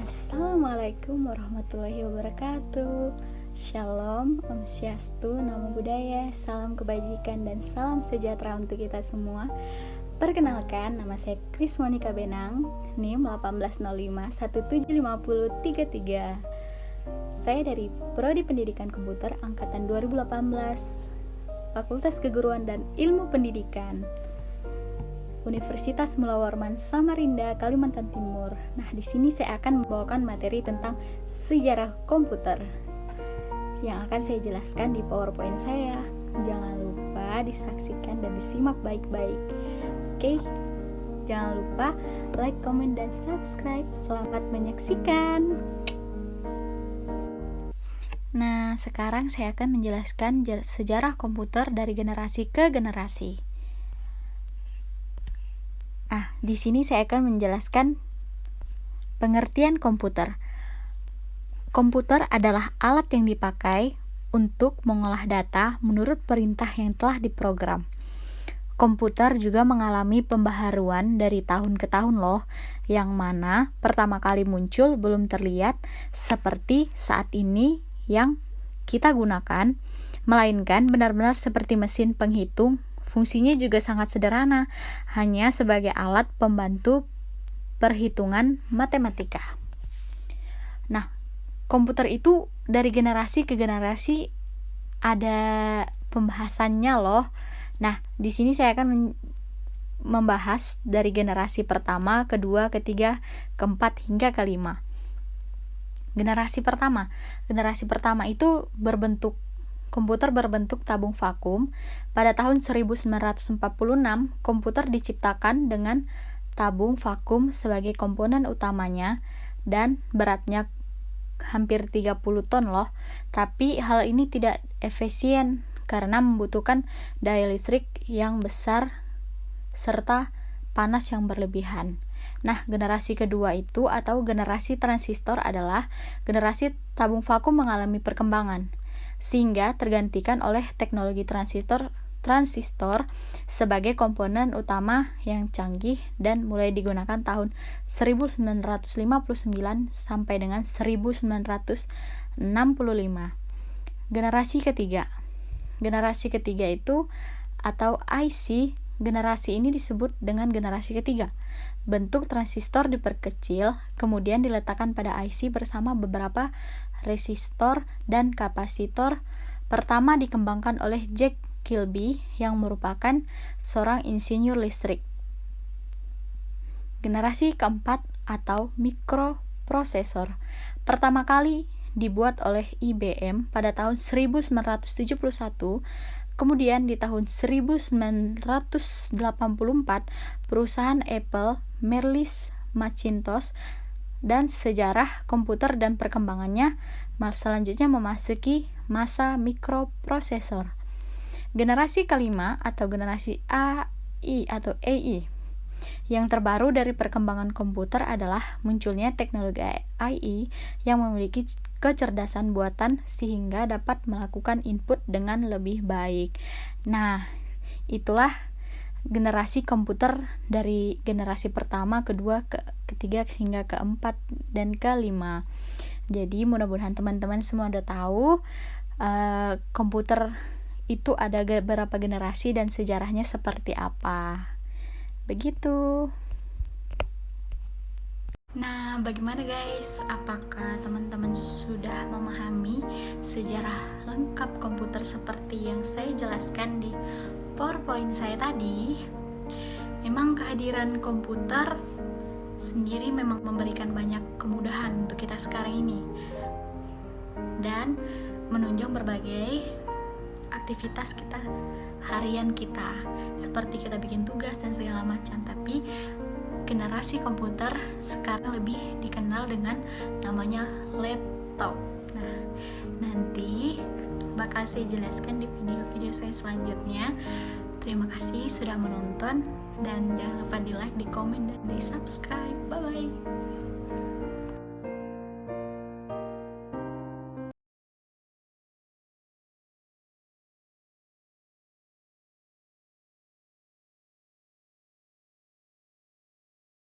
Assalamualaikum warahmatullahi wabarakatuh. Shalom, Om Swastiastu, Namo Buddhaya, salam kebajikan dan salam sejahtera untuk kita semua. Perkenalkan, nama saya Kris Monika Benang, NIM 1805-175033. Saya dari Prodi Pendidikan Komputer Angkatan 2018, Fakultas Keguruan dan Ilmu Pendidikan, Universitas Mula Warman Samarinda, Kalimantan Timur. Nah, di sini saya akan membawakan materi tentang sejarah komputer yang akan saya jelaskan di PowerPoint saya. Jangan lupa disaksikan dan disimak baik-baik. Oke, jangan lupa like, comment, dan subscribe. Selamat menyaksikan. Nah, sekarang saya akan menjelaskan sejarah komputer dari generasi ke generasi. Di sini saya akan menjelaskan pengertian komputer. Komputer adalah alat yang dipakai untuk mengolah data menurut perintah yang telah diprogram. Komputer juga mengalami pembaharuan dari tahun ke tahun loh, yang mana pertama kali muncul belum terlihat seperti saat ini yang kita gunakan, melainkan benar-benar seperti mesin penghitung. Fungsinya juga sangat sederhana, hanya sebagai alat pembantu perhitungan matematika. Nah, komputer itu dari generasi ke generasi ada pembahasannya loh. Nah, di sini saya akan membahas dari generasi pertama, kedua, ketiga, keempat, hingga kelima. Generasi pertama itu komputer berbentuk tabung vakum. Pada tahun 1946, komputer diciptakan dengan tabung vakum sebagai komponen utamanya dan beratnya hampir 30 ton loh. Tapi hal ini tidak efisien karena membutuhkan daya listrik yang besar serta panas yang berlebihan. Nah, generasi kedua itu atau generasi transistor adalah generasi tabung vakum mengalami perkembangan sehingga tergantikan oleh teknologi transistor sebagai komponen utama yang canggih dan mulai digunakan tahun 1959 sampai dengan 1965. Generasi ketiga itu atau IC, generasi ini disebut dengan generasi ketiga. Bentuk transistor diperkecil, kemudian diletakkan pada IC bersama beberapa resistor dan kapasitor. Pertama dikembangkan oleh Jack Kilby yang merupakan seorang insinyur listrik. Generasi keempat atau mikroprosesor pertama kali dibuat oleh IBM pada tahun 1971. Kemudian di tahun 1984 perusahaan Apple merilis Macintosh, dan sejarah komputer dan perkembangannya selanjutnya memasuki masa mikroprosesor. Generasi kelima atau generasi AI atau AI. Yang terbaru dari perkembangan komputer adalah munculnya teknologi AI yang memiliki kecerdasan buatan sehingga dapat melakukan input dengan lebih baik. Nah, itulah generasi komputer dari generasi pertama, kedua, ketiga, hingga keempat dan kelima. Jadi mudah-mudahan teman-teman semua udah tahu komputer itu ada beberapa generasi dan sejarahnya seperti apa. Begitu. Nah, bagaimana guys? Apakah teman-teman sudah memahami sejarah lengkap komputer seperti yang saya jelaskan di PowerPoint saya tadi? Memang kehadiran komputer sendiri memang memberikan banyak kemudahan untuk kita sekarang ini dan menunjang berbagai aktivitas kita harian kita, seperti kita bikin tugas dan segala macam. Tapi generasi komputer sekarang lebih dikenal dengan namanya laptop. Nah, nanti bakal saya jelaskan di video-video saya selanjutnya. Terima kasih sudah menonton dan jangan lupa di like, di komen, dan di subscribe. Bye bye.